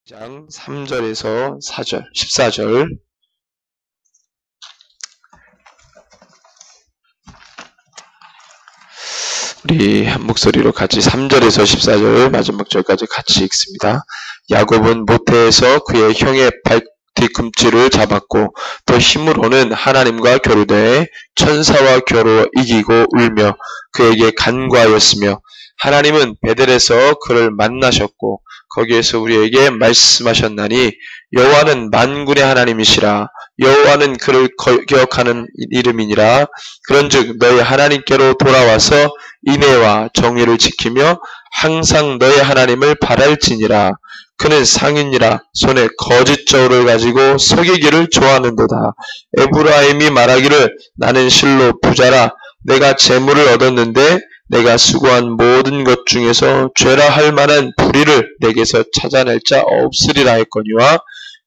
장 3절에서 4절, 14절. 우리 한 목소리로 같이 3절에서 14절 마지막 절까지 같이 읽습니다. 야곱은 모태에서 그의 형의 뒤꿈치를 잡았고 또 힘으로는 하나님과 교류되어 천사와 겨루어 이기고 울며 그에게 간구하였으며 하나님은 베델에서 그를 만나셨고 거기에서 우리에게 말씀하셨나니 여호와는 만군의 하나님이시라. 여호와는 그를 기억하는 이름이니라. 그런즉 너희 하나님께로 돌아와서 인애와 정의를 지키며 항상 너희 하나님을 바랄지니라. 그는 상인이라. 손에 거짓 저울을 가지고 속이기를 좋아하는도다. 에브라임이 말하기를 나는 실로 부자라. 내가 재물을 얻었는데 내가 수고한 모든 것 중에서 죄라 할 만한 불의를 내게서 찾아낼 자 없으리라 했거니와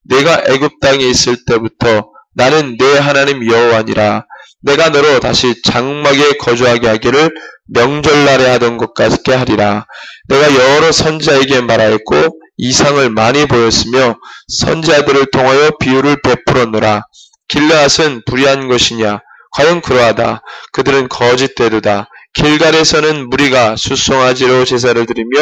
내가 애굽 땅에 있을 때부터 나는 내 하나님 여호와니라. 내가 너로 다시 장막에 거주하게 하기를 명절날에 하던 것 같게 하리라. 내가 여러 선지자에게 말하였고 이상을 많이 보였으며 선지자들을 통하여 비유를 베풀었노라. 길르앗은 불의한 것이냐? 과연 그러하다. 그들은 거짓되도다. 길갈에서는 무리가 수송아지로 제사를 드리며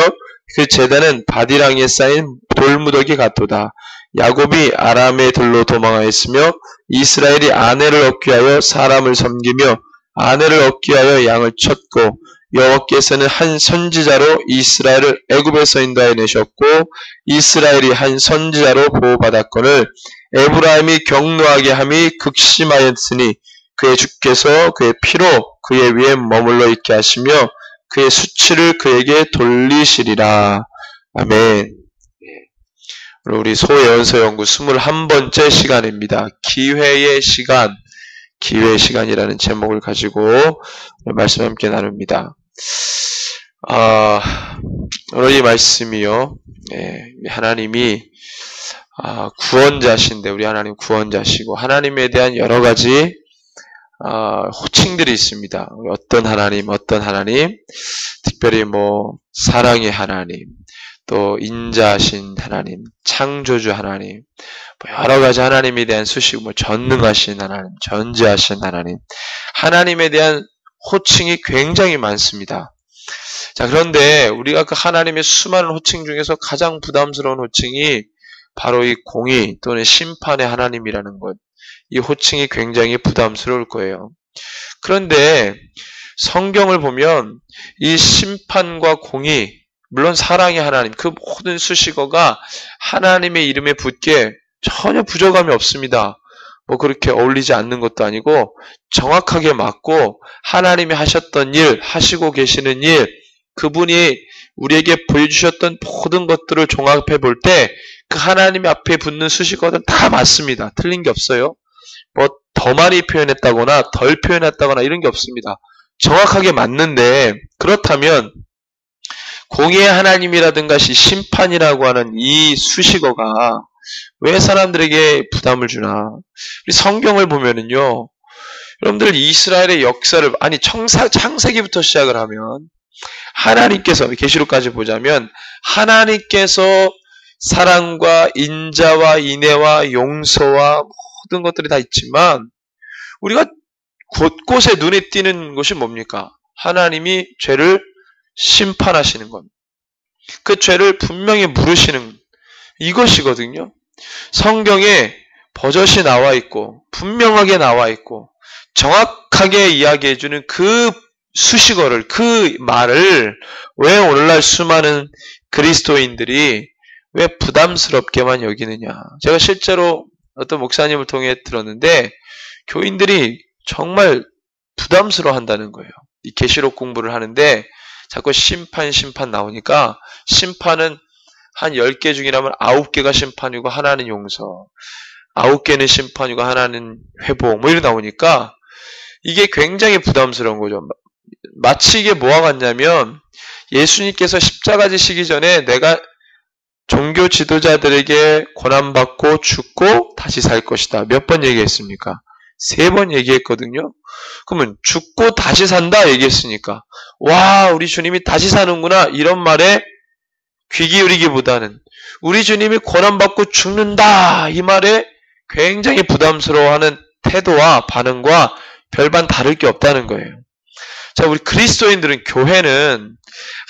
그 제단은 바디랑에 쌓인 돌무더기 같도다. 야곱이 아람의 들로 도망하였으며 이스라엘이 아내를 얻기 위하여 사람을 섬기며 아내를 얻기 위하여 양을 쳤고 여호와께서는 한 선지자로 이스라엘을 애굽에서 인도하여 내셨고 이스라엘이 한 선지자로 보호받았거늘 에브라임이 경노하게 함이 극심하였으니 그의 주께서 그의 피로 그의 위에 머물러 있게 하시며 그의 수치를 그에게 돌리시리라. 아멘. 우리 소예언서 연구 21번째 시간입니다. 기회의 시간, 기회의 시간이라는 제목을 가지고 말씀 함께 나눕니다. 오늘 이 말씀이요, 하나님이 구원자신데 우리 하나님 구원자시고 하나님에 대한 여러 가지 호칭들이 있습니다. 어떤 하나님, 특별히 사랑의 하나님, 또 인자하신 하나님, 창조주 하나님, 여러 가지 하나님에 대한 수식, 전능하신 하나님, 전지하신 하나님, 하나님에 대한 호칭이 굉장히 많습니다. 자, 그런데 우리가 그 하나님의 수많은 호칭 중에서 가장 부담스러운 호칭이 바로 이 공의 또는 심판의 하나님이라는 것. 이 호칭이 굉장히 부담스러울 거예요. 그런데 성경을 보면 이 심판과 공의, 물론 사랑의 하나님, 그 모든 수식어가 하나님의 이름에 붙기에 전혀 부족함이 없습니다. 그렇게 어울리지 않는 것도 아니고 정확하게 맞고 하나님이 하셨던 일, 하시고 계시는 일, 그분이 우리에게 보여주셨던 모든 것들을 종합해 볼 때 그 하나님 앞에 붙는 수식어는 다 맞습니다. 틀린 게 없어요. 더 많이 표현했다거나 덜 표현했다거나 이런 게 없습니다. 정확하게 맞는데 그렇다면 공의의 하나님이라든가 심판이라고 하는 이 수식어가 왜 사람들에게 부담을 주나? 우리 성경을 보면은요, 여러분들 이스라엘의 역사를 창세기부터 시작을 하면 하나님께서 계시록까지 보자면 하나님께서 사랑과 인자와 인애와 용서와 모든 것들이 다 있지만 우리가 곳곳에 눈에 띄는 것이 뭡니까? 하나님이 죄를 심판하시는 겁니다. 그 죄를 분명히 물으시는 이것이거든요. 성경에 버젓이 나와 있고 분명하게 나와 있고 정확하게 이야기해주는 그 수식어를, 그 말을 왜 오늘날 수많은 그리스도인들이 왜 부담스럽게만 여기느냐. 제가 실제로 어떤 목사님을 통해 들었는데 교인들이 정말 부담스러워한다는 거예요. 이 계시록 공부를 하는데 자꾸 심판 나오니까 심판은 한 10개 중이라면 9개가 심판이고 하나는 용서, 9개는 심판이고 하나는 회복 이렇게 나오니까 이게 굉장히 부담스러운 거죠. 마치 이게 뭐와 같냐면 예수님께서 십자가 지시기 전에 내가 종교 지도자들에게 고난받고 죽고 다시 살 것이다. 몇 번 얘기했습니까? 3번 얘기했거든요. 그러면 죽고 다시 산다 얘기했으니까 와, 우리 주님이 다시 사는구나 이런 말에 귀 기울이기보다는 우리 주님이 고난받고 죽는다 이 말에 굉장히 부담스러워하는 태도와 반응과 별반 다를 게 없다는 거예요. 자, 우리 그리스도인들은, 교회는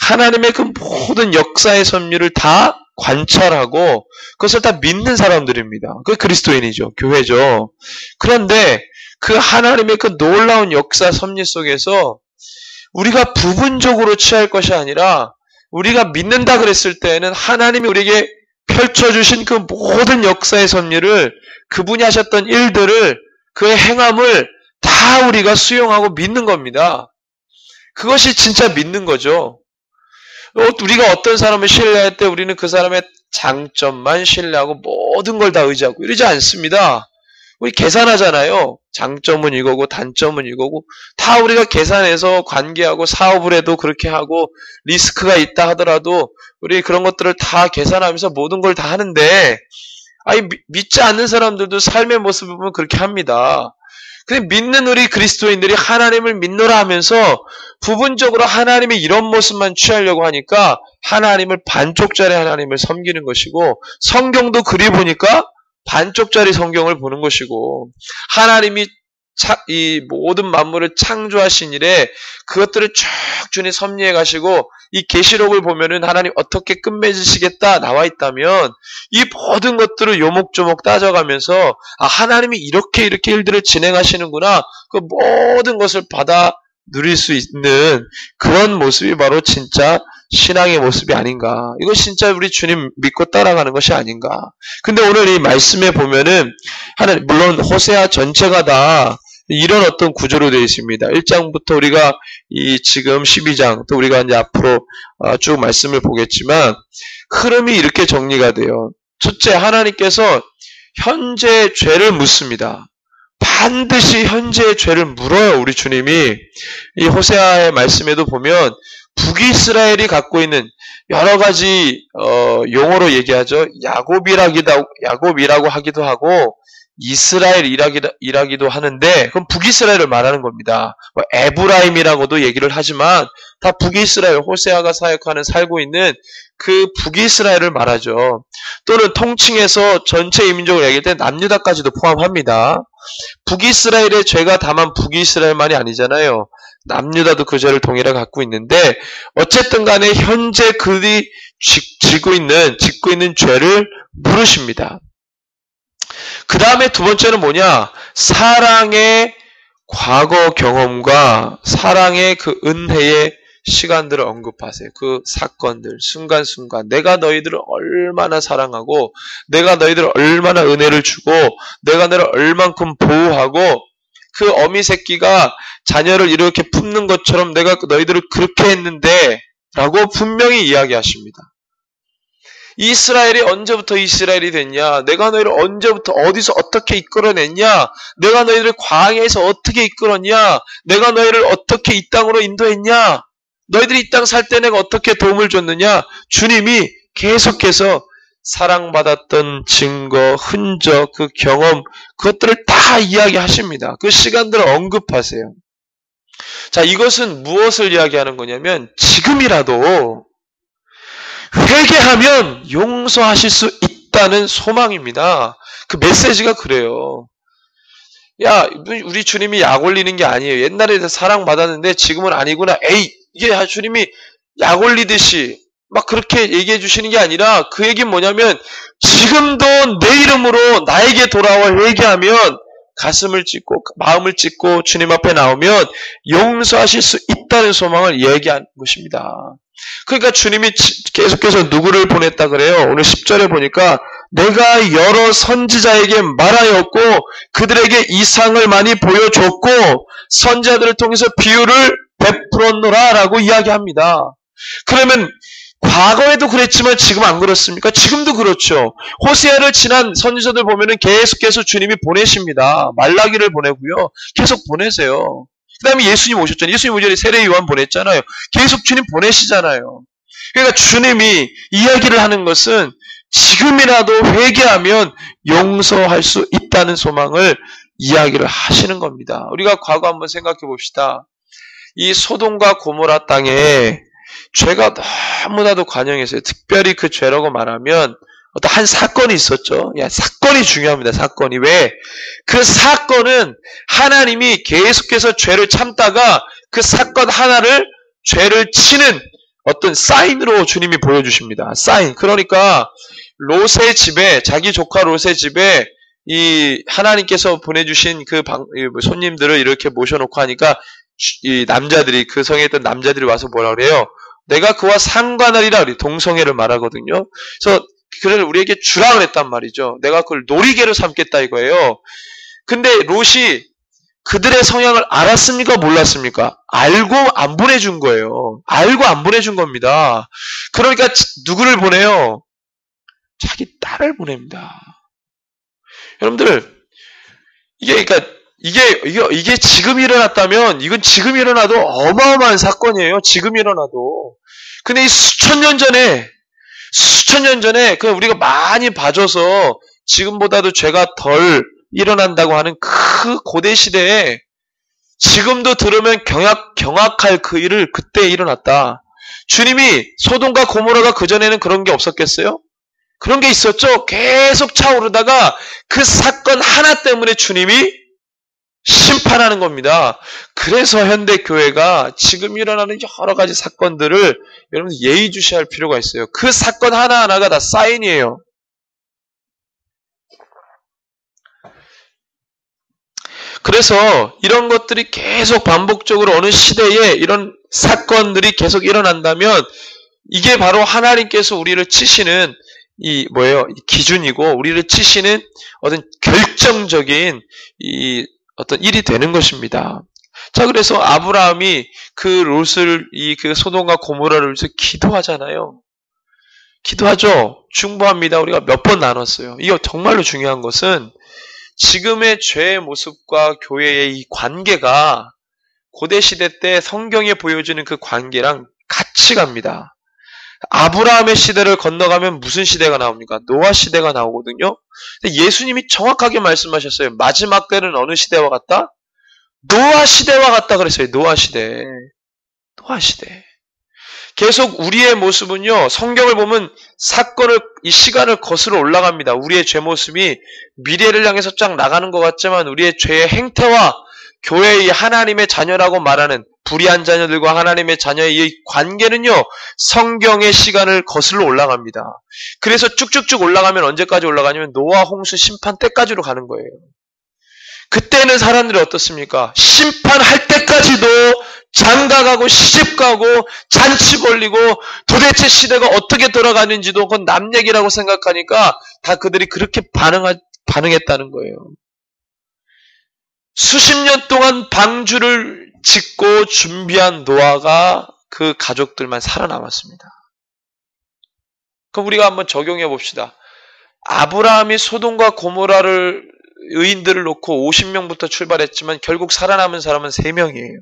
하나님의 그 모든 역사의 섭리를 다 관찰하고 그것을 다 믿는 사람들입니다. 그게 그리스도인이죠. 교회죠. 그런데 그 하나님의 그 놀라운 역사 섭리 속에서 우리가 부분적으로 취할 것이 아니라 우리가 믿는다 그랬을 때에는 하나님이 우리에게 펼쳐주신 그 모든 역사의 섭리를, 그분이 하셨던 일들을, 그의 행함을 다 우리가 수용하고 믿는 겁니다. 그것이 진짜 믿는 거죠. 우리가 어떤 사람을 신뢰할 때 우리는 그 사람의 장점만 신뢰하고 모든 걸 다 의지하고 이러지 않습니다. 우리 계산하잖아요. 장점은 이거고 단점은 이거고 다 우리가 계산해서 관계하고 사업을 해도 그렇게 하고 리스크가 있다 하더라도 우리 그런 것들을 다 계산하면서 모든 걸 다 하는데, 믿지 않는 사람들도 삶의 모습을 보면 그렇게 합니다. 근데 믿는 우리 그리스도인들이 하나님을 믿노라 하면서 부분적으로 하나님의 이런 모습만 취하려고 하니까 하나님을 반쪽짜리 하나님을 섬기는 것이고, 성경도 그리 보니까 반쪽짜리 성경을 보는 것이고, 하나님이 이 모든 만물을 창조하신 이래 그것들을 쭉 주님 섭리해 가시고 이 계시록을 보면은 하나님 어떻게 끝맺으시겠다 나와 있다면 이 모든 것들을 요목조목 따져가면서 하나님이 이렇게 일들을 진행하시는구나, 그 모든 것을 받아 누릴 수 있는 그런 모습이 바로 진짜 신앙의 모습이 아닌가. 이거 진짜 우리 주님 믿고 따라가는 것이 아닌가. 근데 오늘 이 말씀에 보면은 하나님, 물론 호세아 전체가 다 이런 어떤 구조로 되어 있습니다. 1장부터 우리가 이 지금 12장, 또 우리가 이제 앞으로 쭉 말씀을 보겠지만 흐름이 이렇게 정리가 돼요. 첫째, 하나님께서 현재 죄를 묻습니다. 반드시 현재의 죄를 물어요. 우리 주님이 이 호세아의 말씀에도 보면 북이스라엘이 갖고 있는 여러 가지 용어로 얘기하죠. 야곱이라고 하기도 하고 이스라엘이라기도 하는데 그건 북이스라엘을 말하는 겁니다. 에브라임이라고도 얘기를 하지만 다 북이스라엘, 호세아가 살고 있는 그 북이스라엘을 말하죠. 또는 통칭해서 전체 이민족을 얘기할 때 남유다까지도 포함합니다. 북이스라엘의 죄가 다만 북이스라엘만이 아니잖아요. 남유다도 그 죄를 동일하게 갖고 있는데 어쨌든 간에 현재 그들이 짓고 있는 죄를 물으십니다. 그 다음에 두 번째는 뭐냐? 사랑의 과거 경험과 사랑의 그 은혜의 시간들을 언급하세요. 그 사건들, 순간순간 내가 너희들을 얼마나 사랑하고 내가 너희들을 얼마나 은혜를 주고 내가 너희를 얼만큼 보호하고 그 어미 새끼가 자녀를 이렇게 품는 것처럼 내가 너희들을 그렇게 했는데 라고 분명히 이야기하십니다. 이스라엘이 언제부터 이스라엘이 됐냐? 내가 너희를 언제부터 어디서 어떻게 이끌어냈냐? 내가 너희를 광야에서 어떻게 이끌었냐? 내가 너희를 어떻게 이 땅으로 인도했냐? 너희들이 이 땅 살 때 내가 어떻게 도움을 줬느냐? 주님이 계속해서 사랑받았던 증거, 흔적, 그 경험, 그것들을 다 이야기하십니다. 그 시간들을 언급하세요. 자, 이것은 무엇을 이야기하는 거냐면 지금이라도 회개하면 용서하실 수 있다는 소망입니다. 그 메시지가 그래요. 야, 우리 주님이 약 올리는 게 아니에요. 옛날에 사랑받았는데 지금은 아니구나. 이게 주님이 약 올리듯이 막 그렇게 얘기해 주시는 게 아니라 그 얘기는 뭐냐면 지금도 내 이름으로 나에게 돌아와 회개하면 가슴을 찢고 마음을 찢고 주님 앞에 나오면 용서하실 수 있다는 소망을 얘기하는 것입니다. 그러니까 주님이 계속해서 누구를 보냈다 그래요? 오늘 10절에 보니까 내가 여러 선지자에게 말하였고 그들에게 이상을 많이 보여줬고 선지자들을 통해서 비유를 베풀었노라 라고 이야기합니다. 그러면 과거에도 그랬지만 지금 안 그렇습니까? 지금도 그렇죠. 호세아를 지난 선지자들 보면은 계속해서 주님이 보내십니다. 말라기를 보내고요. 계속 보내세요. 그 다음에 예수님 오셨잖아요. 예수님 오전에 세례 요한 보냈잖아요. 계속 주님 보내시잖아요. 그러니까 주님이 이야기를 하는 것은 지금이라도 회개하면 용서할 수 있다는 소망을 이야기를 하시는 겁니다. 우리가 과거 한번 생각해 봅시다. 이 소돔과 고모라 땅에 죄가 너무나도 관영했어요. 특별히 그 죄라고 말하면 어떤 한 사건이 있었죠. 사건이 중요합니다. 사건이. 왜? 그 사건은 하나님이 계속해서 죄를 참다가 그 사건 하나를 죄를 치는 어떤 사인으로 주님이 보여주십니다. 사인. 그러니까 롯의 집에, 자기 조카 롯의 집에 이 하나님께서 보내주신 그 손님들을 이렇게 모셔놓고 하니까 이 남자들이, 그 성에 있던 남자들이 와서 뭐라 그래요? 내가 그와 상관하리라, 우리 동성애를 말하거든요. 그래서 그를 우리에게 주라 그랬단 말이죠. 내가 그걸 놀이개로 삼겠다 이거예요. 근데 롯이 그들의 성향을 알았습니까? 몰랐습니까? 알고 안 보내준 거예요. 알고 안 보내준 겁니다. 그러니까 누구를 보내요? 자기 딸을 보냅니다. 여러분들, 이게 지금 일어났다면, 이건 지금 일어나도 어마어마한 사건이에요. 지금 일어나도. 근데 이 수천 년 전에, 그 우리가 많이 봐줘서 지금보다도 죄가 덜 일어난다고 하는 그 고대 시대에 지금도 들으면 경악할 그 일을 그때 일어났다. 주님이 소돔과 고모라가 그전에는 그런 게 없었겠어요? 그런 게 있었죠. 계속 차오르다가 그 사건 하나 때문에 주님이 심판하는 겁니다. 그래서 현대 교회가 지금 일어나는 여러 가지 사건들을 여러분 예의주시할 필요가 있어요. 그 사건 하나하나가 다 사인이에요. 그래서 이런 것들이 계속 반복적으로 어느 시대에 이런 사건들이 계속 일어난다면 이게 바로 하나님께서 우리를 치시는 이 기준이고 우리를 치시는 어떤 결정적인 이 어떤 일이 되는 것입니다. 자, 그래서 아브라함이 그 롯을 그 소돔과 고모라를 위해서 기도하잖아요. 기도하죠. 충분합니다. 우리가 몇 번 나눴어요. 이거 정말로 중요한 것은 지금의 죄의 모습과 교회의 이 관계가 고대 시대 때 성경에 보여주는 그 관계랑 같이 갑니다. 아브라함의 시대를 건너가면 무슨 시대가 나옵니까? 노아 시대가 나오거든요. 근데 예수님이 정확하게 말씀하셨어요. 마지막 때는 어느 시대와 같다? 노아 시대와 같다 그랬어요. 노아 시대. 계속 우리의 모습은요, 성경을 보면 이 시간을 거슬러 올라갑니다. 우리의 죄 모습이 미래를 향해서 쫙 나가는 것 같지만 우리의 죄의 행태와 교회의 하나님의 자녀라고 말하는 불의한 자녀들과 하나님의 자녀의 이 관계는요, 성경의 시간을 거슬러 올라갑니다. 그래서 쭉쭉쭉 올라가면 언제까지 올라가냐면 노아 홍수 심판 때까지로 가는 거예요. 그때는 사람들이 어떻습니까? 심판할 때까지도 장가가고 시집가고 잔치 벌리고 도대체 시대가 어떻게 돌아가는지도 그건 남 얘기라고 생각하니까 다 그들이 그렇게 반응했다는 거예요. 수십 년 동안 방주를 짓고 준비한 노아가 그 가족들만 살아남았습니다. 그럼 우리가 한번 적용해 봅시다. 아브라함이 소돔과 고모라를 의인들을 놓고 50명부터 출발했지만 결국 살아남은 사람은 3명이에요.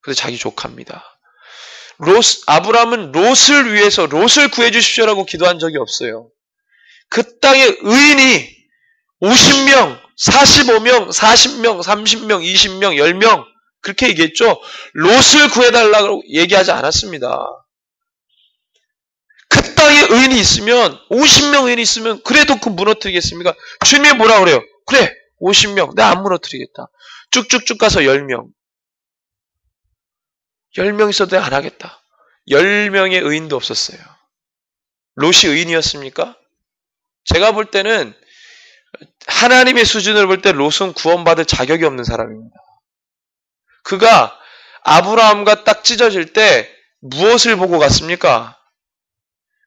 그래서 자기 조카입니다. 아브라함은 롯을 위해서 롯을 구해주십시오라고 기도한 적이 없어요. 그 땅에 의인이 50명, 45명, 40명, 30명, 20명, 10명 그렇게 얘기했죠. 롯을 구해달라고 얘기하지 않았습니다. 그 땅에 의인이 있으면 50명 의인이 있으면 그래도 그 무너뜨리겠습니까? 주님이 뭐라 그래요? 그래 50명 내가 안 무너뜨리겠다. 쭉쭉쭉 가서 10명 10명 있어도 내가 안 하겠다. 10명의 의인도 없었어요. 롯이 의인이었습니까? 제가 볼 때는 하나님의 수준을 볼 때 롯은 구원받을 자격이 없는 사람입니다. 그가 아브라함과 딱 찢어질 때 무엇을 보고 갔습니까?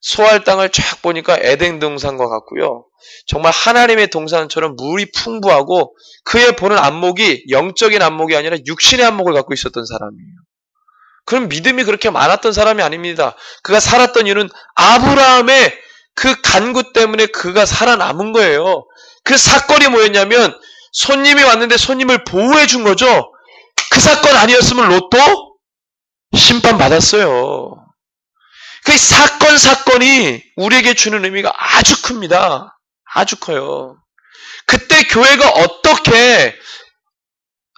소할 땅을 쫙 보니까 에덴 동산과 같고요. 정말 하나님의 동산처럼 물이 풍부하고 그의 보는 안목이 영적인 안목이 아니라 육신의 안목을 갖고 있었던 사람이에요. 그럼 믿음이 그렇게 많았던 사람이 아닙니다. 그가 살았던 이유는 아브라함의 그 간구 때문에 그가 살아남은 거예요. 그 사건이 뭐였냐면 손님이 왔는데 손님을 보호해 준 거죠. 그 사건 아니었으면 롯도 심판받았어요. 그 사건이 우리에게 주는 의미가 아주 큽니다. 아주 커요. 그때 교회가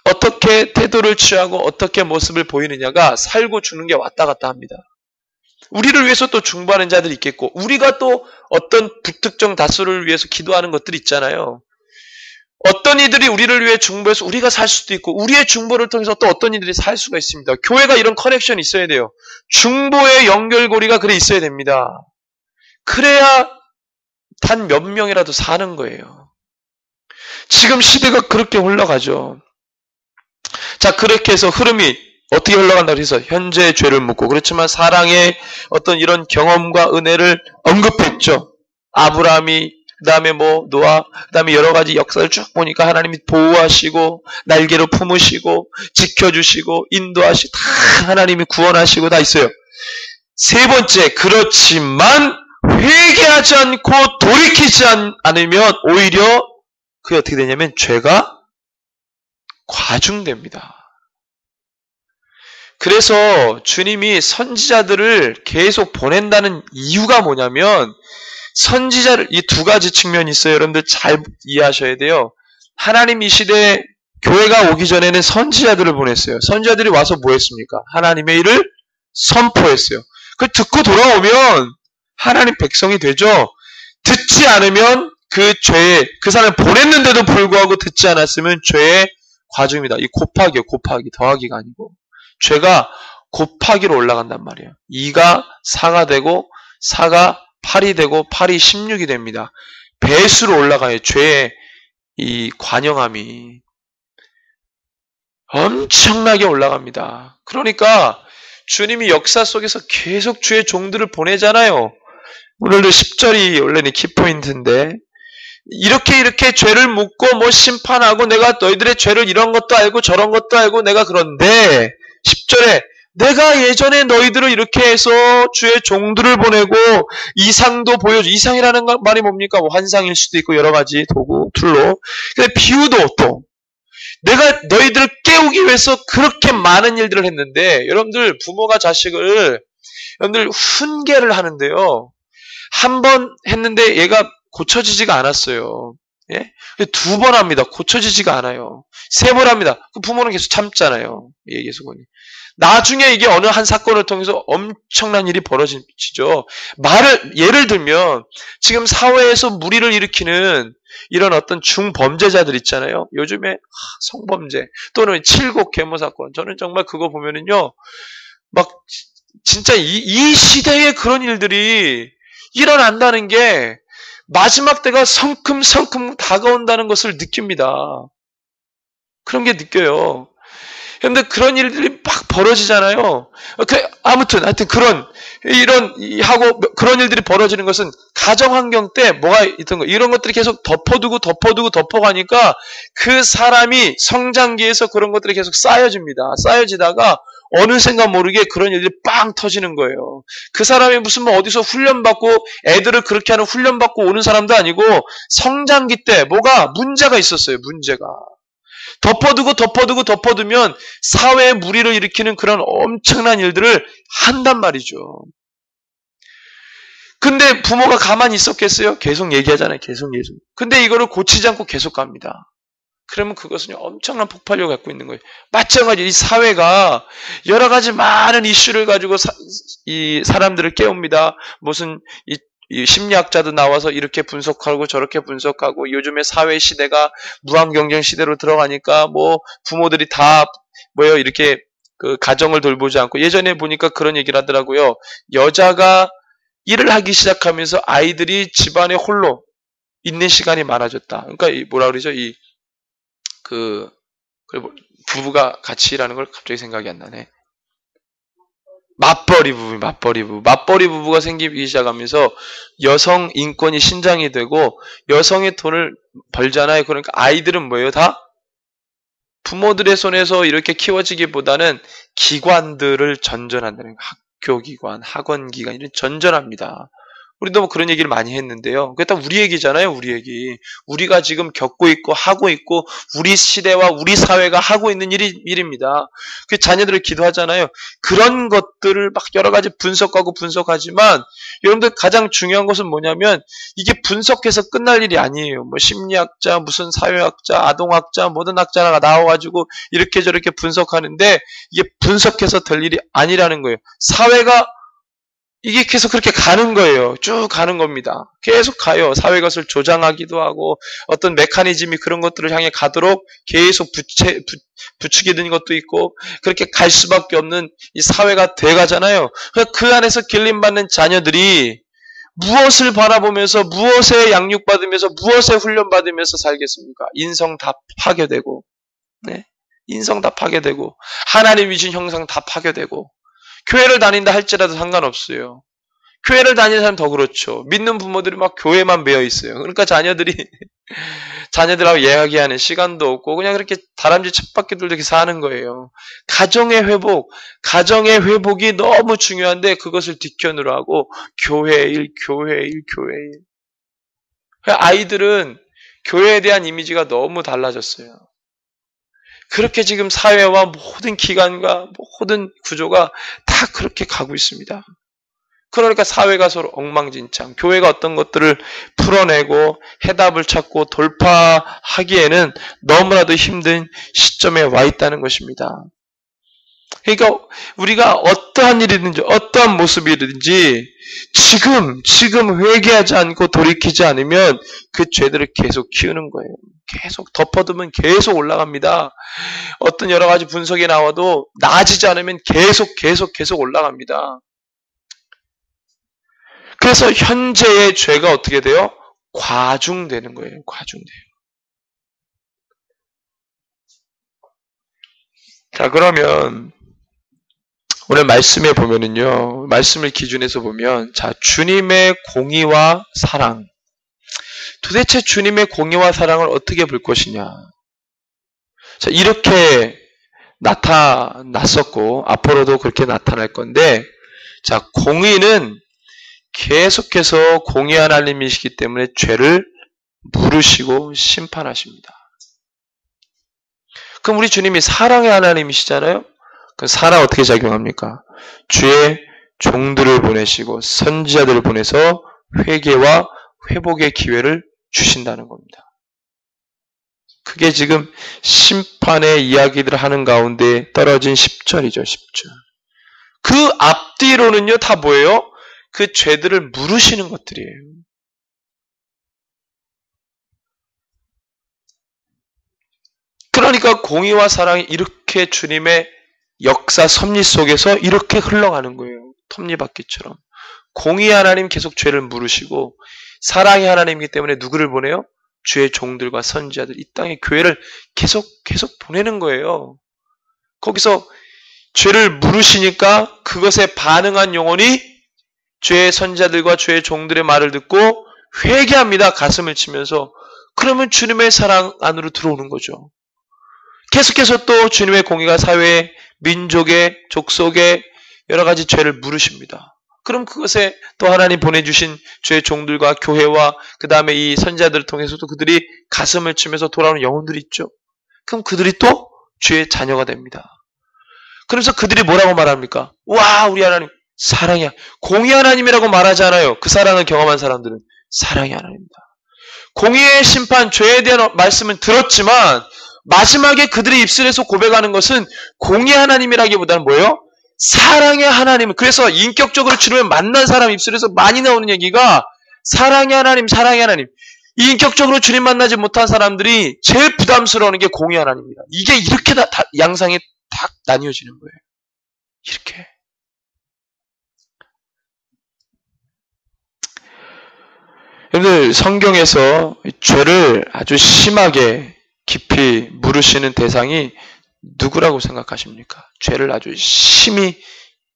어떻게 태도를 취하고 어떻게 모습을 보이느냐가 살고 죽는 게 왔다 갔다 합니다. 우리를 위해서 또 중보하는 자들이 있겠고, 우리가 또 어떤 불특정 다수를 위해서 기도하는 것들이 있잖아요. 어떤 이들이 우리를 위해 중보해서 우리가 살 수도 있고, 우리의 중보를 통해서 또 어떤 이들이 살 수가 있습니다. 교회가 이런 커넥션이 있어야 돼요. 중보의 연결고리가 그래 있어야 됩니다. 그래야 단 몇 명이라도 사는 거예요. 지금 시대가 그렇게 흘러가죠. 자, 그렇게 해서 흐름이 어떻게 흘러간다고 해서 현재의 죄를 묻고, 그렇지만 사랑의 어떤 이런 경험과 은혜를 언급했죠. 아브라함이, 그 다음에 노아, 그 다음에 여러 가지 역사를 쭉 보니까 하나님이 보호하시고, 날개로 품으시고, 지켜주시고, 인도하시고, 다 하나님이 구원하시고 다 있어요. 세 번째, 그렇지만 회개하지 않고 돌이키지 않으면 오히려 그게 어떻게 되냐면 죄가 과중됩니다. 그래서 주님이 선지자들을 계속 보낸다는 이유가 뭐냐면, 선지자를, 이 두 가지 측면이 있어요. 여러분들 잘 이해하셔야 돼요. 하나님 이 시대에 교회가 오기 전에는 선지자들을 보냈어요. 선지자들이 와서 뭐 했습니까? 하나님의 일을 선포했어요. 그걸 듣고 돌아오면 하나님 백성이 되죠. 듣지 않으면 그 죄에, 그 사람을 보냈는데도 불구하고 듣지 않았으면 죄의 과중입니다. 이 곱하기요, 곱하기. 더하기가 아니고. 죄가 곱하기로 올라간단 말이에요. 2가 4가 되고 4가 8이 되고 8이 16이 됩니다. 배수로 올라가요. 죄의 이 관영함이 엄청나게 올라갑니다. 그러니까 주님이 역사 속에서 계속 주의 종들을 보내잖아요. 오늘도 10절이 원래는 키포인트인데, 이렇게 죄를 묻고 심판하고, 내가 너희들의 죄를 이런 것도 알고 저런 것도 알고 내가 그런데 10절에 내가 예전에 너희들을 이렇게 해서 주의 종들을 보내고 이상도 보여줘. 이상이라는 말이 뭡니까? 환상일 수도 있고 여러 가지 도구, 툴로. 근데 비유도 또 내가 너희들을 깨우기 위해서 그렇게 많은 일들을 했는데, 여러분들 부모가 자식을 여러분들 훈계를 하는데요. 한 번 했는데 얘가 고쳐지지가 않았어요. 예? 2번 합니다. 고쳐지지가 않아요. 3번 합니다. 그 부모는 계속 참잖아요. 예, 계속. 나중에 이게 어느 한 사건을 통해서 엄청난 일이 벌어지죠. 예를 들면, 지금 사회에서 무리를 일으키는 이런 어떤 중범죄자들 있잖아요. 요즘에 성범죄 또는 칠곡 계모 사건. 저는 정말 그거 보면은요, 막 진짜 이 시대에 그런 일들이 일어난다는 게 마지막 때가 성큼성큼 다가온다는 것을 느낍니다. 그런 게 느껴요. 그런데 그런 일들이 막 벌어지잖아요. 아무튼 하여튼 그런 일들이 벌어지는 것은 가정 환경 때 뭐가 있던 거, 이런 것들이 계속 덮어가니까 그 사람이 성장기에서 그런 것들이 계속 쌓여집니다. 쌓여지다가 어느샌가 모르게 그런 일들이 빵 터지는 거예요. 그 사람이 무슨 어디서 훈련받고 애들을 그렇게 하는 훈련받고 오는 사람도 아니고 성장기 때 뭐가 문제가 있었어요. 문제가. 덮어두면 사회에 무리를 일으키는 그런 엄청난 일들을 한단 말이죠. 근데 부모가 가만히 있었겠어요? 계속 얘기하잖아요. 계속. 근데 이거를 고치지 않고 계속 갑니다. 그러면 그것은 엄청난 폭발력을 갖고 있는 거예요. 마찬가지로 이 사회가 여러 가지 많은 이슈를 가지고 이 사람들을 깨웁니다. 무슨 이 심리학자도 나와서 이렇게 분석하고 저렇게 분석하고, 요즘에 사회 시대가 무한경쟁 시대로 들어가니까 부모들이 다 이렇게 그 가정을 돌보지 않고, 예전에 보니까 그런 얘기를 하더라고요. 여자가 일을 하기 시작하면서 아이들이 집안에 홀로 있는 시간이 많아졌다. 그러니까 뭐라 그러죠? 부부가 같이 일하는 걸 갑자기 생각이 안 나네. 맞벌이 부부가 생기기 시작하면서 여성 인권이 신장이 되고 여성의 돈을 벌잖아요. 그러니까 아이들은 뭐예요? 다 부모들의 손에서 이렇게 키워지기보다는 기관들을 전전한다는 거예요. 학교 기관, 학원 기관, 이런 전전합니다. 우리도 그런 얘기를 많이 했는데요. 그게 다 우리 얘기잖아요. 우리 얘기. 우리가 지금 겪고 있고 하고 있고 우리 시대와 우리 사회가 하고 있는 일입니다. 그 자녀들을 기도하잖아요. 그런 것들을 막 여러 가지 분석하지만 여러분들 가장 중요한 것은 뭐냐면, 이게 분석해서 끝날 일이 아니에요. 심리학자, 무슨 사회학자, 아동학자, 모든 학자가 나와가지고 이렇게 저렇게 분석하는데 이게 분석해서 될 일이 아니라는 거예요. 사회가 이게 계속 그렇게 가는 거예요. 쭉 가는 겁니다. 계속 가요. 사회가 그것을 조장하기도 하고 어떤 메커니즘이 그런 것들을 향해 가도록 계속 부추게 된 것도 있고 그렇게 갈 수밖에 없는 이 사회가 돼가잖아요. 그 안에서 길림받는 자녀들이 무엇을 바라보면서 무엇에 양육받으면서 무엇에 훈련받으면서 살겠습니까? 인성 다 파괴되고 네? 인성 다 파괴되고 하나님이 주신 형상 다 파괴되고 교회를 다닌다 할지라도 상관없어요. 교회를 다니는 사람 더 그렇죠. 믿는 부모들이 막 교회만 매여 있어요. 그러니까 자녀들하고 이야기하는 시간도 없고 그냥 그렇게 다람쥐 쳇바퀴 돌듯이 사는 거예요. 가정의 회복이 너무 중요한데 그것을 뒷견으로 하고 교회 일. 아이들은 교회에 대한 이미지가 너무 달라졌어요. 그렇게 지금 사회와 모든 기관과 모든 구조가 다 그렇게 가고 있습니다. 그러니까 사회가 서로 엉망진창, 교회가 어떤 것들을 풀어내고 해답을 찾고 돌파하기에는 너무나도 힘든 시점에 와 있다는 것입니다. 그러니까 우리가 어떠한 일이든지 어떠한 모습이든지 지금 회개하지 않고 돌이키지 않으면 그 죄들을 계속 키우는 거예요. 계속 덮어두면 계속 올라갑니다. 어떤 여러 가지 분석이 나와도 나아지지 않으면 계속 올라갑니다. 그래서 현재의 죄가 어떻게 돼요? 과중되는 거예요. 과중돼요. 자, 그러면 오늘 말씀에 보면은요. 말씀을 기준해서 보면 자, 주님의 공의와 사랑. 도대체 주님의 공의와 사랑을 어떻게 볼 것이냐? 자, 이렇게 나타났었고 앞으로도 그렇게 나타날 건데 자, 공의는 계속해서 공의 하나님이시기 때문에 죄를 물으시고 심판하십니다. 그럼 우리 주님이 사랑의 하나님이시잖아요? 그 사랑 어떻게 작용합니까? 주의 종들을 보내시고 선지자들을 보내서 회개와 회복의 기회를 주신다는 겁니다. 그게 지금 심판의 이야기들을 하는 가운데 떨어진 10절이죠. 10절. 그 앞뒤로는요 다 뭐예요? 그 죄들을 물으시는 것들이에요. 그러니까 공의와 사랑이 이렇게 주님의 역사 섭리 속에서 이렇게 흘러가는 거예요. 톱니바퀴처럼. 공의 하나님 계속 죄를 물으시고 사랑의 하나님이기 때문에 누구를 보내요? 주의 종들과 선지자들 이 땅에 교회를 계속 보내는 거예요. 거기서 죄를 물으시니까 그것에 반응한 영혼이 죄의 선지자들과 죄의 종들의 말을 듣고 회개합니다. 가슴을 치면서. 그러면 주님의 사랑 안으로 들어오는 거죠. 계속해서 또 주님의 공의가 사회에 민족의 족속의 여러 가지 죄를 물으십니다. 그럼 그것에 또 하나님 보내주신 죄의 종들과 교회와 그 다음에 이 선지자들을 통해서도 그들이 가슴을 치면서 돌아오는 영혼들이 있죠. 그럼 그들이 또 죄의 자녀가 됩니다. 그래서 그들이 뭐라고 말합니까? 와, 우리 하나님 사랑이야. 공의 하나님이라고 말하지 않아요. 그 사랑을 경험한 사람들은 사랑의 하나님입니다. 공의의 심판, 죄에 대한 말씀은 들었지만 마지막에 그들의 입술에서 고백하는 것은 공의 하나님이라기보다는 뭐예요? 사랑의 하나님. 그래서 인격적으로 주님을 만난 사람 입술에서 많이 나오는 얘기가 사랑의 하나님, 사랑의 하나님. 인격적으로 주님 만나지 못한 사람들이 제일 부담스러워하는 게 공의 하나님입니다. 이게 이렇게 다 양상이 딱 나뉘어지는 거예요. 이렇게. 여러분들 성경에서 죄를 아주 심하게 깊이 물으시는 대상이 누구라고 생각하십니까? 죄를 아주 심히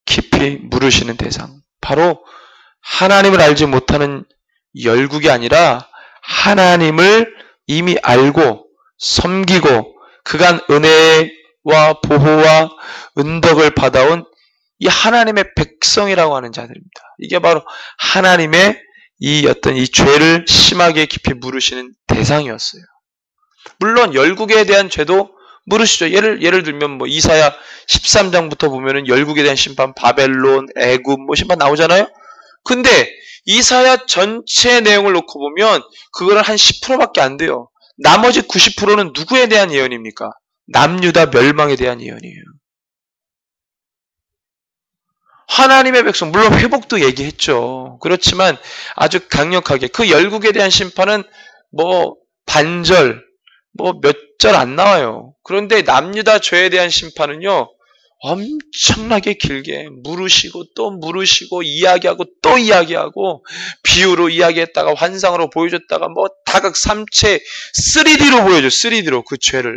깊이 물으시는 대상. 바로 하나님을 알지 못하는 열국이 아니라 하나님을 이미 알고 섬기고 그간 은혜와 보호와 은덕을 받아온 이 하나님의 백성이라고 하는 자들입니다. 이게 바로 하나님의 이 죄를 심하게 깊이 물으시는 대상이었어요. 물론 열국에 대한 죄도 물으시죠. 예를 들면 이사야 13장부터 보면은 열국에 대한 심판, 바벨론, 애굽 심판 나오잖아요. 근데 이사야 전체 내용을 놓고 보면 그거를 한 10%밖에 안 돼요. 나머지 90%는 누구에 대한 예언입니까? 남유다 멸망에 대한 예언이에요. 하나님의 백성, 물론 회복도 얘기했죠. 그렇지만 아주 강력하게 그 열국에 대한 심판은 뭐 반절, 뭐 몇 절 안 나와요. 그런데 남유다 죄에 대한 심판은요, 엄청나게 길게 물으시고 또 물으시고 이야기하고 또 이야기하고 비유로 이야기했다가 환상으로 보여줬다가 뭐 다각 삼체 3D로 보여줘. 3D로 그 죄를.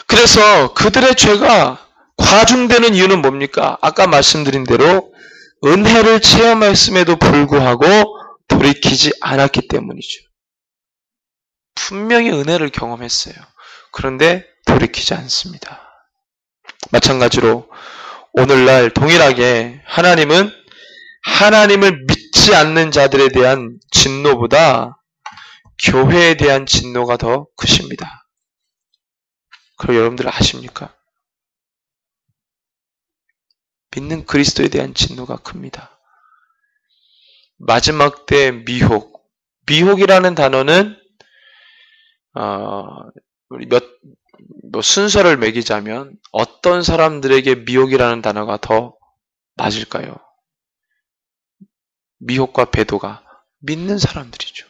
그래서 그들의 죄가 과중되는 이유는 뭡니까? 아까 말씀드린 대로 은혜를 체험했음에도 불구하고 돌이키지 않았기 때문이죠. 분명히 은혜를 경험했어요. 그런데 돌이키지 않습니다. 마찬가지로 오늘날 동일하게 하나님은 하나님을 믿지 않는 자들에 대한 진노보다 교회에 대한 진노가 더 크십니다. 그걸 여러분들 아십니까? 믿는 그리스도에 대한 진노가 큽니다. 마지막 때 미혹. 미혹이라는 단어는 우리 순서를 매기자면 어떤 사람들에게 미혹이라는 단어가 더 맞을까요? 미혹과 배도가 믿는 사람들이죠.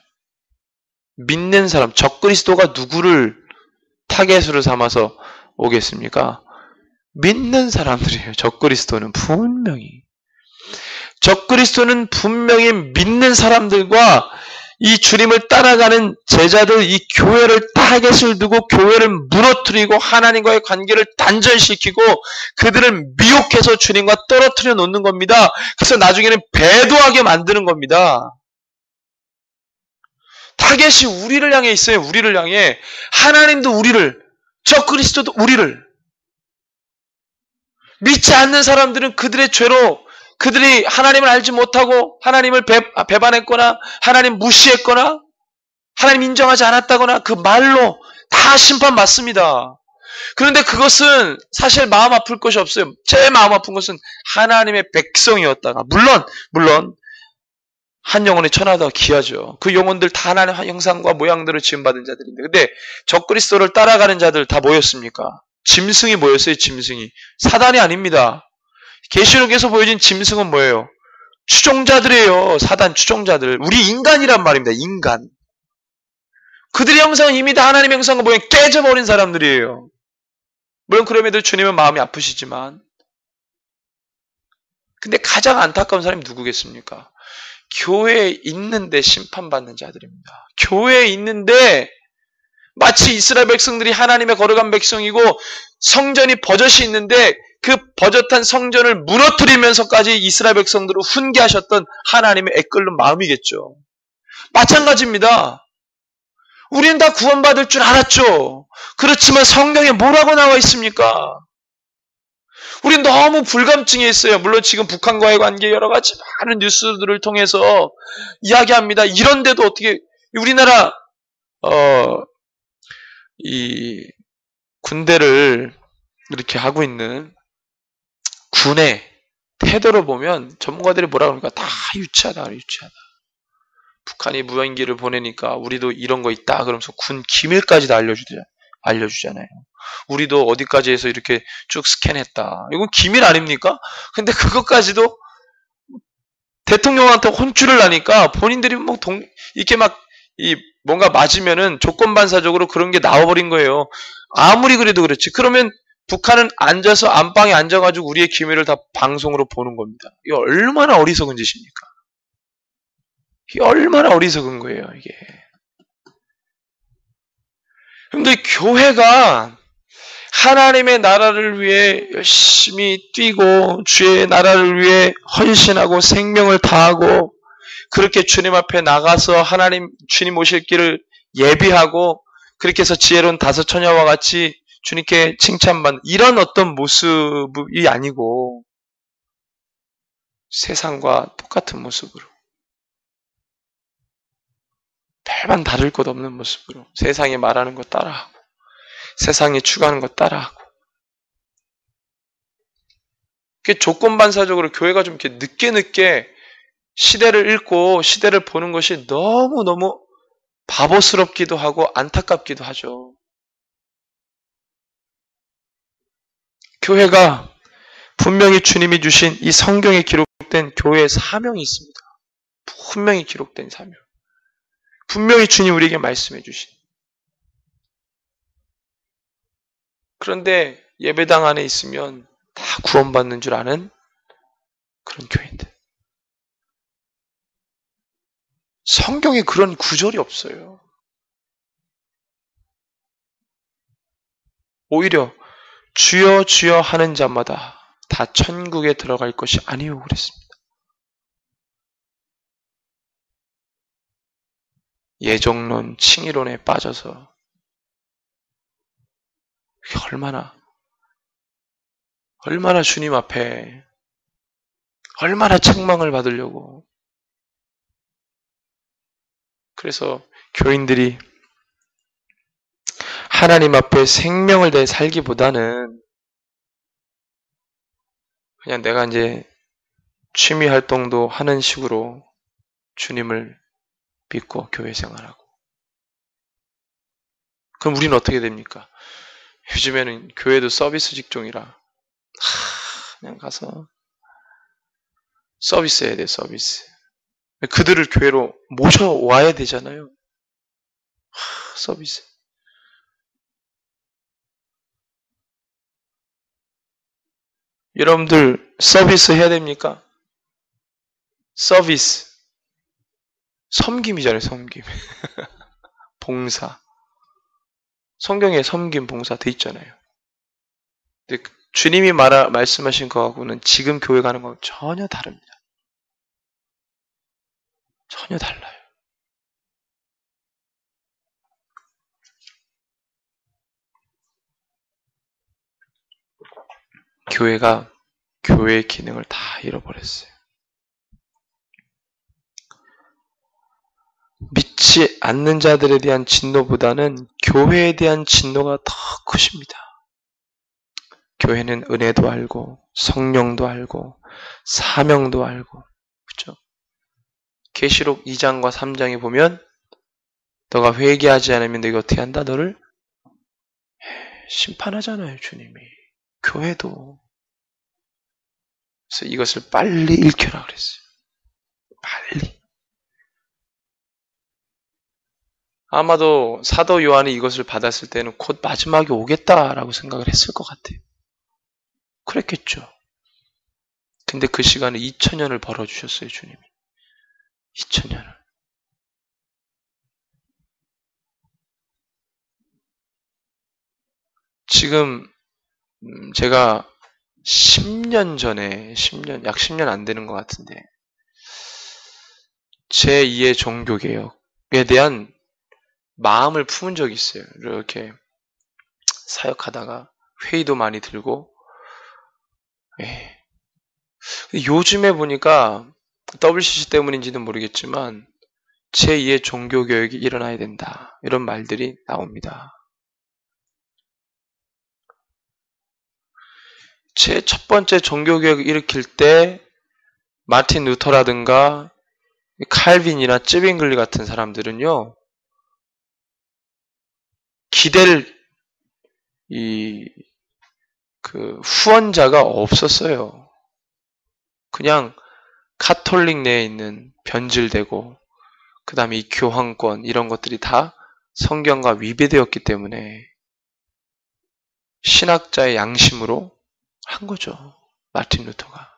믿는 사람, 적그리스도가 누구를 타겟으로 삼아서 오겠습니까? 믿는 사람들이에요. 적그리스도는 분명히. 적그리스도는 분명히 믿는 사람들과 이 주님을 따라가는 제자들, 이 교회를 타겟을 두고 교회를 무너뜨리고 하나님과의 관계를 단절시키고 그들을 미혹해서 주님과 떨어뜨려 놓는 겁니다. 그래서 나중에는 배도하게 만드는 겁니다. 타겟이 우리를 향해 있어요. 우리를 향해. 하나님도 우리를, 적그리스도도 우리를. 믿지 않는 사람들은 그들의 죄로 그들이 하나님을 알지 못하고 하나님을 배반했거나 하나님 무시했거나 하나님 인정하지 않았다거나 그 말로 다 심판받습니다. 그런데 그것은 사실 마음 아플 것이 없어요. 제일 마음 아픈 것은 하나님의 백성이었다가 물론 한 영혼의 천하가 귀하죠. 그 영혼들 다 하나님의 형상과 모양대로 지음받은 자들인데 근데 적그리스도를 따라가는 자들 다 뭐였습니까? 짐승이 뭐였어요? 짐승이. 사단이 아닙니다. 계시록에서 보여진 짐승은 뭐예요? 추종자들이에요. 사단 추종자들. 우리 인간이란 말입니다. 인간. 그들의 형상은 이미 다 하나님의 형상과 모양 깨져버린 사람들이에요. 물론 그럼에도 주님은 마음이 아프시지만 근데 가장 안타까운 사람이 누구겠습니까? 교회에 있는데 심판받는 자들입니다. 교회에 있는데 마치 이스라엘 백성들이 하나님의 거룩한 백성이고 성전이 버젓이 있는데 그 버젓한 성전을 무너뜨리면서까지 이스라엘 백성들을 훈계하셨던 하나님의 애끓는 마음이겠죠. 마찬가지입니다. 우리는 다 구원받을 줄 알았죠. 그렇지만 성경에 뭐라고 나와 있습니까? 우리는 너무 불감증이 있어요. 물론 지금 북한과의 관계 여러 가지 많은 뉴스들을 통해서 이야기합니다. 이런데도 어떻게 우리나라 이 군대를 이렇게 하고 있는 군의 태도를 보면 전문가들이 뭐라고 합니까? 다 유치하다. 북한이 무인기를 보내니까 우리도 이런 거 있다 그러면서 군 기밀까지 다 알려주잖아요. 우리도 어디까지 해서 이렇게 쭉 스캔했다. 이건 기밀 아닙니까? 근데 그것까지도 대통령한테 혼쭐을 나니까 본인들이 이렇게 뭔가 맞으면은 조건반사적으로 그런 게 나와버린 거예요. 아무리 그래도 그렇지. 그러면 북한은 앉아서 안방에 앉아가지고 우리의 기밀을 다 방송으로 보는 겁니다. 이게 얼마나 어리석은 짓입니까? 이게 얼마나 어리석은 거예요, 이게. 근데 교회가 하나님의 나라를 위해 열심히 뛰고 주의 나라를 위해 헌신하고 생명을 다하고 그렇게 주님 앞에 나가서 주님 오실 길을 예비하고 그렇게 해서 지혜로운 다섯 처녀와 같이 주님께 칭찬받는 이런 어떤 모습이 아니고 세상과 똑같은 모습으로 별반 다를 것 없는 모습으로 세상이 말하는 거 따라하고 세상이 추구하는 거 따라하고 조건반사적으로 교회가 좀 이렇게 늦게 시대를 읽고 시대를 보는 것이 너무너무 바보스럽기도 하고 안타깝기도 하죠. 교회가 분명히 주님이 주신 이 성경에 기록된 교회의 사명이 있습니다. 분명히 기록된 사명. 분명히 주님 우리에게 말씀해 주신. 그런데 예배당 안에 있으면 다 구원받는 줄 아는 그런 교인들. 성경에 그런 구절이 없어요. 오히려 주여 주여 하는 자마다 다 천국에 들어갈 것이 아니오 그랬습니다. 예정론, 칭의론에 빠져서 얼마나 주님 앞에 얼마나 책망을 받으려고. 그래서 교인들이 하나님 앞에 생명을 다해 살기보다는 그냥 내가 이제 취미 활동도 하는 식으로 주님을 믿고 교회 생활하고. 그럼 우리는 어떻게 됩니까? 요즘에는 교회도 서비스 직종이라 그냥 가서 서비스 해야 돼, 서비스. 그들을 교회로 모셔와야 되잖아요. 서비스. 여러분들 서비스 해야 됩니까? 서비스. 섬김이잖아요, 섬김. 봉사. 성경에 섬김, 봉사 돼 있잖아요. 근데 주님이 말씀하신 거하고는 지금 교회 가는 건 전혀 다릅니다. 전혀 달라요. 교회가 교회의 기능을 다 잃어버렸어요. 믿지 않는 자들에 대한 진노보다는 교회에 대한 진노가 더 크십니다. 교회는 은혜도 알고 성령도 알고 사명도 알고 그렇죠? 계시록 2장과 3장에 보면 너가 회개하지 않으면 내가 어떻게 한다? 너를 심판하잖아요, 주님이. 교회도. 그래서 이것을 빨리 읽혀라 그랬어요. 빨리. 아마도 사도 요한이 이것을 받았을 때는 곧 마지막이 오겠다라고 생각을 했을 것 같아요. 그랬겠죠. 근데 그 시간에 2000년을 벌어주셨어요, 주님이. 2000년을. 지금 제가 10년 전에, 약 10년 안 되는 것 같은데 제2의 종교개혁에 대한 마음을 품은 적이 있어요. 이렇게 사역하다가 회의도 많이 들고. 요즘에 보니까 WCC 때문인지는 모르겠지만 제2의 종교개혁이 일어나야 된다. 이런 말들이 나옵니다. 제 첫 번째 종교개혁을 일으킬 때 마틴 루터라든가 칼빈이나 쯔빙글리 같은 사람들은요. 기댈 후원자가 없었어요. 그냥 카톨릭 내에 있는 변질되고 그 다음에 이 교황권 이런 것들이 다 성경과 위배되었기 때문에 신학자의 양심으로 한 거죠. 마틴 루터가.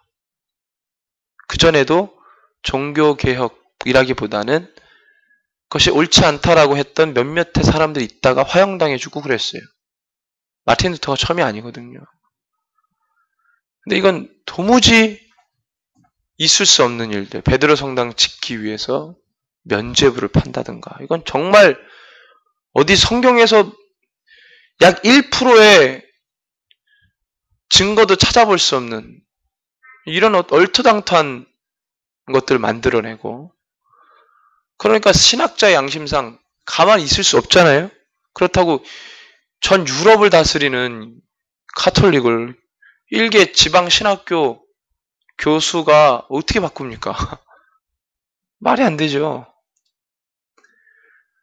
그전에도 종교개혁이라기보다는 그것이 옳지 않다라고 했던 몇몇의 사람들이 있다가 화형당해주고 그랬어요. 마틴 루터가 처음이 아니거든요. 근데 이건 도무지 있을 수 없는 일들. 베드로 성당 짓기 위해서 면죄부를 판다든가. 이건 정말 어디 성경에서 약 1%의 증거도 찾아볼 수 없는 이런 얼토당토한 것들을 만들어내고 그러니까 신학자의 양심상 가만히 있을 수 없잖아요. 그렇다고 전 유럽을 다스리는 카톨릭을 일개 지방 신학교 교수가 어떻게 바꿉니까? 말이 안 되죠.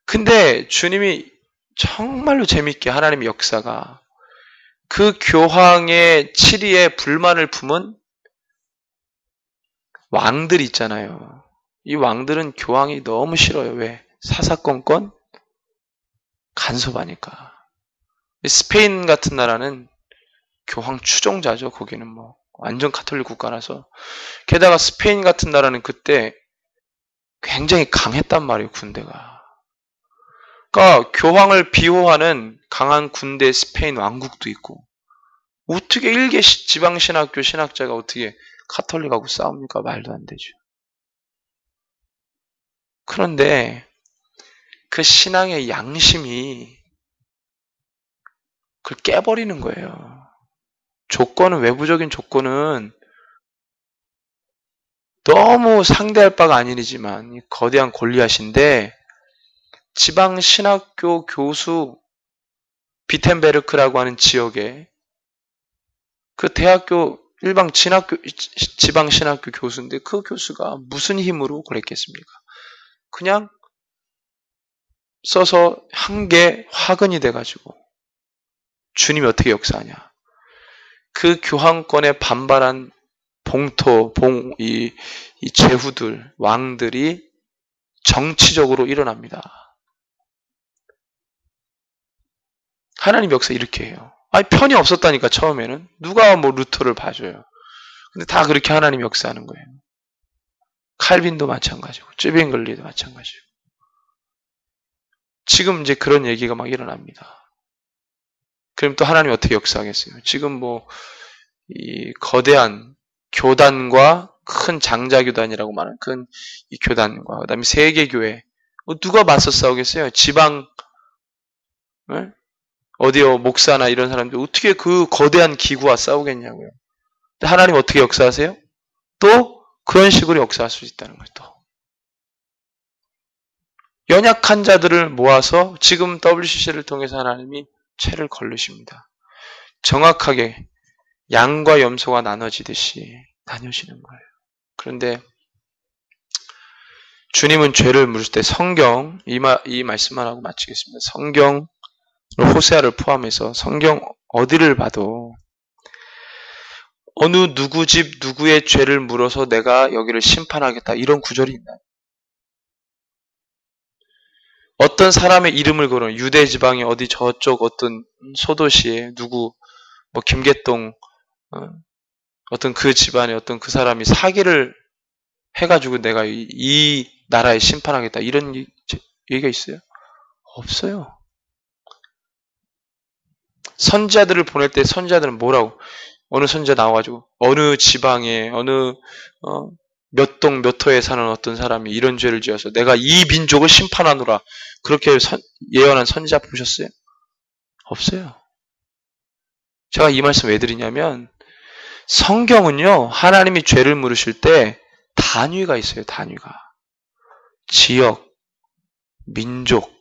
근데 주님이 정말로 재밌게 하나님의 역사가 그 교황의 치리에 불만을 품은 왕들 있잖아요. 이 왕들은 교황이 너무 싫어요. 왜? 사사건건 간섭하니까. 스페인 같은 나라는 교황 추종자죠. 거기는 뭐 완전 가톨릭 국가라서. 게다가 스페인 같은 나라는 그때 굉장히 강했단 말이에요. 군대가. 그러니까 교황을 비호하는 강한 군대 스페인 왕국도 있고, 어떻게 일개 지방신학교 신학자가 어떻게 가톨릭하고 싸웁니까? 말도 안 되죠. 그런데 그 신앙의 양심이 그걸 깨버리는 거예요. 조건은, 외부적인 조건은 너무 상대할 바가 아니지만 거대한 골리앗인데, 지방 신학교 교수 비텐베르크라고 하는 지역에 그 대학교 일방 지방 신학교 교수인데, 그 교수가 무슨 힘으로 그랬겠습니까? 그냥 써서 한 게 화근이 돼가지고 주님이 어떻게 역사하냐? 그 교황권에 반발한 이 제후들, 왕들이 정치적으로 일어납니다. 하나님 역사 이렇게 해요. 아니, 편이 없었다니까, 처음에는. 누가 뭐 루터를 봐줘요. 근데 다 그렇게 하나님 역사하는 거예요. 칼빈도 마찬가지고, 쯔빙글리도 마찬가지고. 지금 이제 그런 얘기가 막 일어납니다. 그럼 또 하나님 어떻게 역사하겠어요? 지금 뭐, 이 거대한 교단과 큰 장자교단이라고 말하는 큰 이 교단과, 그 다음에 세계교회. 누가 맞서 싸우겠어요? 지방, 어디요, 목사나 이런 사람들 어떻게 그 거대한 기구와 싸우겠냐고요. 근데 하나님 어떻게 역사하세요? 또 그런 식으로 역사할 수 있다는 거예요. 또 연약한 자들을 모아서 지금 WCC를 통해서 하나님이 채를 걸르십니다. 정확하게 양과 염소가 나눠지듯이 나뉘시는 거예요. 그런데 주님은 죄를 물으실 때 성경, 이 말씀만 하고 마치겠습니다. 성경, 호세아를 포함해서 성경 어디를 봐도 어느 누구 집 누구의 죄를 물어서 내가 여기를 심판하겠다, 이런 구절이 있나요? 어떤 사람의 이름을 걸어, 유대 지방의 어디 저쪽 어떤 소도시에 누구 뭐 김계동, 어떤 그 집안에 어떤 그 사람이 사기를 해가지고 내가 이 나라에 심판하겠다, 이런 얘기가 있어요? 없어요. 선지자들을 보낼 때 선지자들은 뭐라고? 어느 선지자 나와가지고 어느 지방에 어느 몇 동 몇 호에 사는 어떤 사람이 이런 죄를 지어서 내가 이 민족을 심판하노라, 그렇게 예언한 선지자 보셨어요? 없어요. 제가 이 말씀 왜 드리냐면, 성경은요, 하나님이 죄를 물으실 때 단위가 있어요. 단위가. 지역, 민족,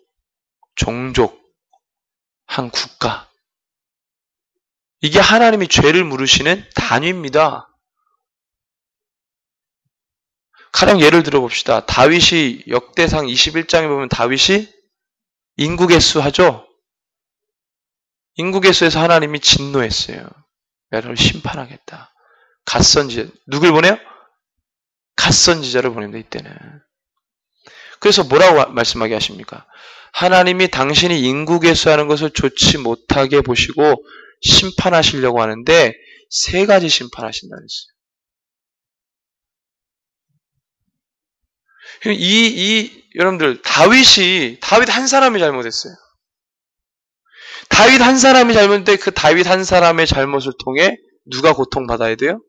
종족, 한 국가. 이게 하나님이 죄를 물으시는 단위입니다. 가령 예를 들어봅시다. 다윗이 역대상 21장에 보면 다윗이 인구개수 하죠? 인구개수에서 하나님이 진노했어요. 너를 심판하겠다. 갓선지자. 누굴 보내요? 갓선지자를 보냅니다. 이때는. 그래서 뭐라고 말씀하게 하십니까? 하나님이 당신이 인구개수하는 것을 좋지 못하게 보시고 심판하시려고 하는데 세 가지 심판하신다 그랬어요. 여러분들, 다윗 한 사람이 잘못했어요. 다윗 한 사람이 잘못했는데 그 다윗 한 사람의 잘못을 통해 누가 고통받아야 돼요?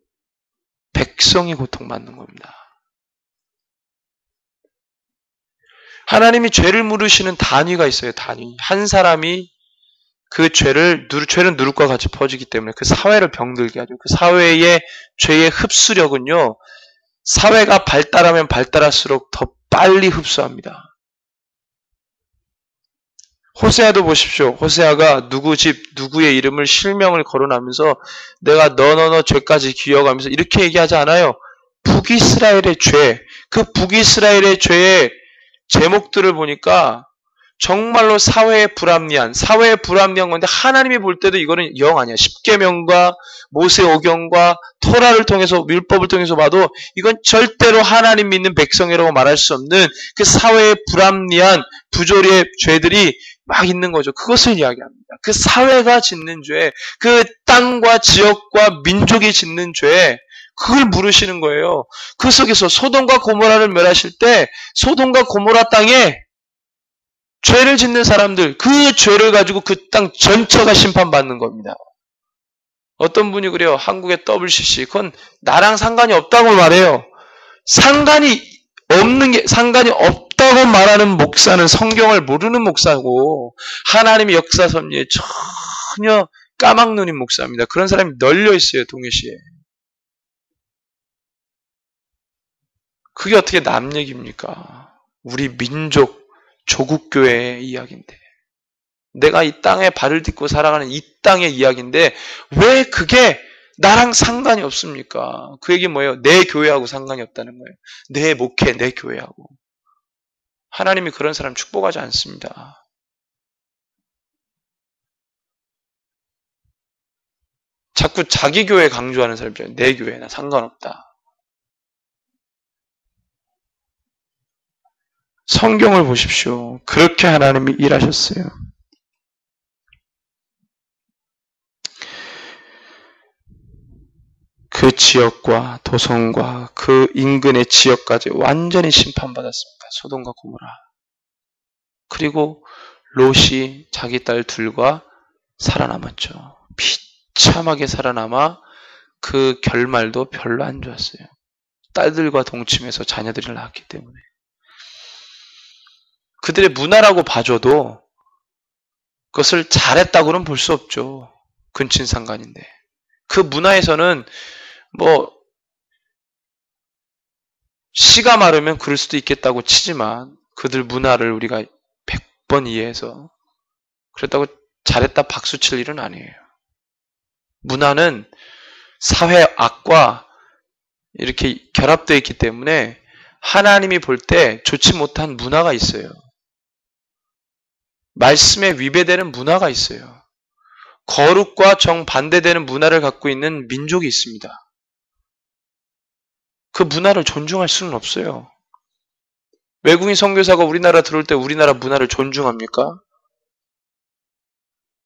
백성이 고통받는 겁니다. 하나님이 죄를 물으시는 단위가 있어요. 단위. 한 사람이 그 죄는 누룩과 같이 퍼지기 때문에 그 사회를 병들게 하죠. 그 사회의 죄의 흡수력은요, 사회가 발달하면 발달할수록 더 빨리 흡수합니다. 호세아도 보십시오. 호세아가 누구 집 누구의 이름을 실명을 거론하면서 내가 너 죄까지 기억하면서 이렇게 얘기하지 않아요. 북이스라엘의 죄, 그 북이스라엘의 죄의 제목들을 보니까 정말로 사회에 불합리한 건데 하나님이 볼 때도 이거는 영 아니야. 십계명과 모세 오경과 토라를 통해서 율법을 통해서 봐도 이건 절대로 하나님 믿는 백성이라고 말할 수 없는 그 사회에 불합리한 부조리의 죄들이 막 있는 거죠. 그것을 이야기합니다. 그 사회가 짓는 죄, 그 땅과 지역과 민족이 짓는 죄, 그걸 물으시는 거예요. 그 속에서 소돔과 고모라를 멸하실 때 소돔과 고모라 땅에 죄를 짓는 사람들, 그 죄를 가지고 그 땅 전체가 심판받는 겁니다. 어떤 분이 그래요. 한국의 WCC, 그건 나랑 상관이 없다고 말해요. 상관이 없다고 말하는 목사는 성경을 모르는 목사고, 하나님의 역사 섭리에 전혀 까막눈인 목사입니다. 그런 사람이 널려 있어요, 동해시에. 그게 어떻게 남 얘기입니까? 우리 민족, 조국교회의 이야기인데. 내가 이 땅에 발을 딛고 살아가는 이 땅의 이야기인데 왜 그게 나랑 상관이 없습니까? 그 얘기 뭐예요? 내 교회하고 상관이 없다는 거예요. 내 목회, 내 교회하고. 하나님이 그런 사람 축복하지 않습니다. 자꾸 자기 교회 강조하는 사람이잖아요. 내 교회, 나 상관없다. 성경을 보십시오. 그렇게 하나님이 일하셨어요. 그 지역과 도성과 그 인근의 지역까지 완전히 심판받았습니다. 소돔과 고모라. 그리고 롯이 자기 딸 둘과 살아남았죠. 비참하게 살아남아 그 결말도 별로 안 좋았어요. 딸들과 동침해서 자녀들을 낳았기 때문에. 그들의 문화라고 봐줘도 그것을 잘했다고는 볼 수 없죠. 근친상간인데. 그 문화에서는 씨가 마르면 그럴 수도 있겠다고 치지만 그들 문화를 우리가 100번 이해해서 그랬다고 잘했다 박수 칠 일은 아니에요. 문화는 사회 악과 이렇게 결합되어 있기 때문에 하나님이 볼 때 좋지 못한 문화가 있어요. 말씀에 위배되는 문화가 있어요. 거룩과 정반대되는 문화를 갖고 있는 민족이 있습니다. 그 문화를 존중할 수는 없어요. 외국인 선교사가 우리나라 들어올 때 우리나라 문화를 존중합니까?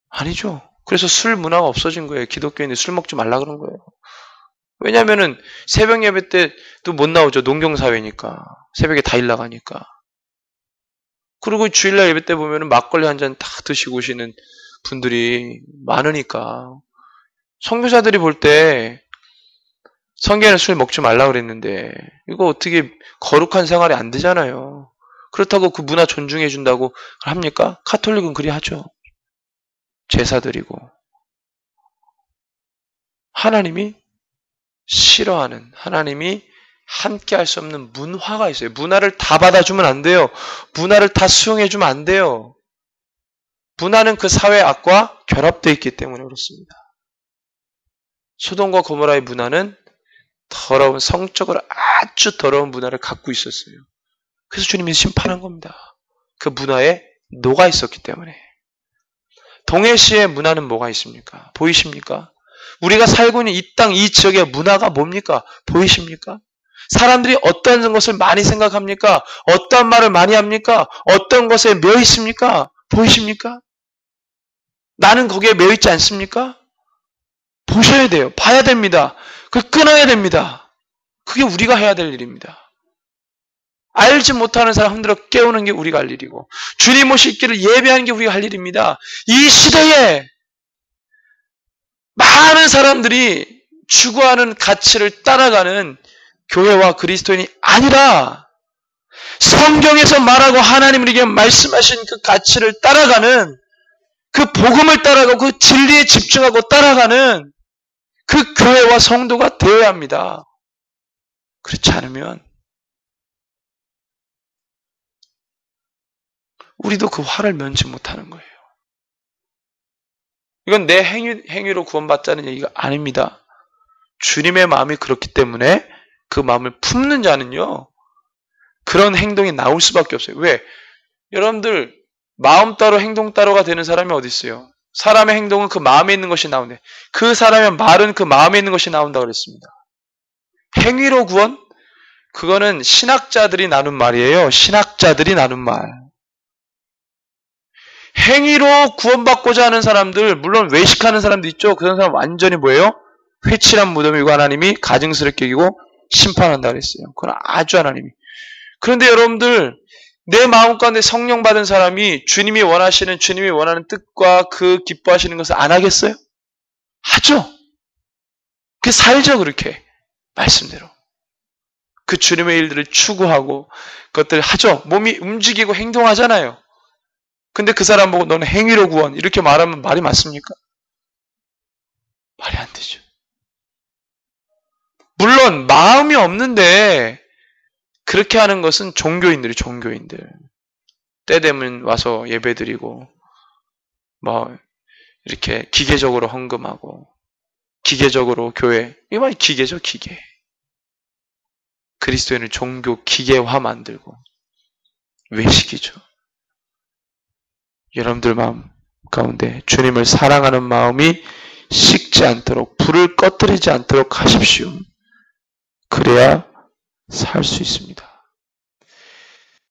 아니죠. 그래서 술 문화가 없어진 거예요. 기독교인이 술 먹지 말라 그런 거예요. 왜냐면은 새벽 예배 때도 못 나오죠. 농경사회니까. 새벽에 다 일 나가니까. 그리고 주일날 예배 때 보면은 막걸리 한 잔 다 드시고 오시는 분들이 많으니까. 선교사들이 볼 때 성경에는 술 먹지 말라 그랬는데 이거 어떻게 거룩한 생활이 안 되잖아요. 그렇다고 그 문화 존중해 준다고 합니까? 카톨릭은 그리 하죠. 제사 드리고. 하나님이 싫어하는, 하나님이 함께 할 수 없는 문화가 있어요. 문화를 다 받아주면 안 돼요. 문화를 다 수용해주면 안 돼요. 문화는 그 사회의 악과 결합되어 있기 때문에 그렇습니다. 소돔과 고모라의 문화는 더러운, 성적으로 아주 더러운 문화를 갖고 있었어요. 그래서 주님이 심판한 겁니다. 그 문화에 녹아 있었기 때문에. 동해시의 문화는 뭐가 있습니까? 보이십니까? 우리가 살고 있는 이 땅, 이 지역의 문화가 뭡니까? 보이십니까? 사람들이 어떤 것을 많이 생각합니까? 어떤 말을 많이 합니까? 어떤 것에 매여 있습니까? 보이십니까? 나는 거기에 매여 있지 않습니까? 보셔야 돼요. 봐야 됩니다. 그걸 끊어야 됩니다. 그게 우리가 해야 될 일입니다. 알지 못하는 사람 흔들어 깨우는 게 우리가 할 일이고 주님 오실 길을 예배하는 게 우리가 할 일입니다. 이 시대에 많은 사람들이 추구하는 가치를 따라가는 교회와 그리스도인이 아니라 성경에서 말하고 하나님 우리에게 말씀하신 그 가치를 따라가는 그 복음을 따라가고 그 진리에 집중하고 따라가는 그 교회와 성도가 되어야 합니다. 그렇지 않으면 우리도 그 화를 면치 못하는 거예요. 이건 내 행위로 구원받자는 얘기가 아닙니다. 주님의 마음이 그렇기 때문에 그 마음을 품는 자는요. 그런 행동이 나올 수밖에 없어요. 왜? 여러분들 마음 따로 행동 따로가 되는 사람이 어디 있어요? 사람의 행동은 그 마음에 있는 것이 나오는데 그 사람의 말은 그 마음에 있는 것이 나온다고 그랬습니다. 행위로 구원? 그거는 신학자들이 나눈 말이에요. 신학자들이 나눈 말. 행위로 구원받고자 하는 사람들, 물론 외식하는 사람도 있죠. 그런 사람 완전히 뭐예요? 회칠한 무덤이고 하나님이 가증스럽게 여기고 심판한다 그랬어요. 그건 아주 하나님이. 그런데 여러분들 내 마음 가운데 성령 받은 사람이 주님이 원하는 뜻과 그 기뻐하시는 것을 안 하겠어요? 하죠. 그 살죠 그렇게. 말씀대로. 그 주님의 일들을 추구하고 그것들을 하죠. 몸이 움직이고 행동하잖아요. 근데 그 사람 보고 너는 행위로 구원 이렇게 말하면 말이 맞습니까? 말이 안 되죠. 물론 마음이 없는데 그렇게 하는 것은 종교인들. 때 되면 와서 예배드리고 뭐 이렇게 기계적으로 헌금하고 기계적으로 교회 이게 말 기계죠 기계. 그리스도인을 종교 기계화 만들고 외식이죠. 여러분들 마음 가운데 주님을 사랑하는 마음이 식지 않도록 불을 꺼뜨리지 않도록 하십시오. 그래야 살 수 있습니다.